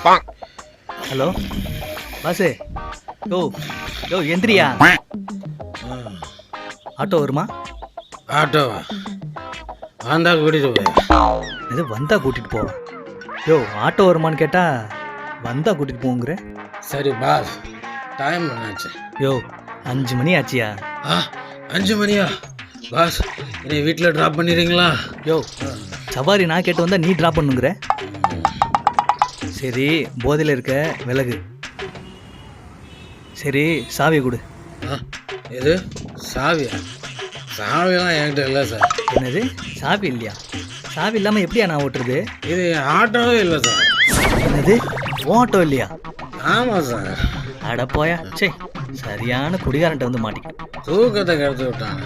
Hello Basu. யோ யோ எந்திரியா. Auto வருமா? ஆட்டோவா? வந்தா கூட்டிட்டு போய். இது வந்தா கூட்டிட்டு போவா? யோ ஆட்டோ வருமான்னு கேட்டா வந்தா கூட்டிட்டு போங்கிற. சரி பாஸ், டைம் என்னாச்சு? யோ 5 மணி ஆச்சியா? 5 மணியா? பாஸ் என்னை வீட்டில் ட்ராப் பண்ணிடுறீங்களா? யோ சவாரி நான் கேட்டு வந்தா நீ ட்ராப் பண்ணுங்கிற. சரி போதையில் இருக்க விலகு. சரி சாவியை கொடு. இது சாவியா? சாவியெல்லாம் என்கிட்ட இல்லை சார். என்னது சாவி இல்லையா? சாவி இல்லாமல் எப்படியா நான் ஓட்டுறது? இது ஆட்டோவே இல்லை சார். என்னது ஆட்டோ இல்லையா? ஆமாம் சார். அட போயா. சே சரியான குடிகாரன்ட்ட வந்து மாட்டிக்கிட்டேன். தூக்கத்தை கெடுத்து விட்டாங்க.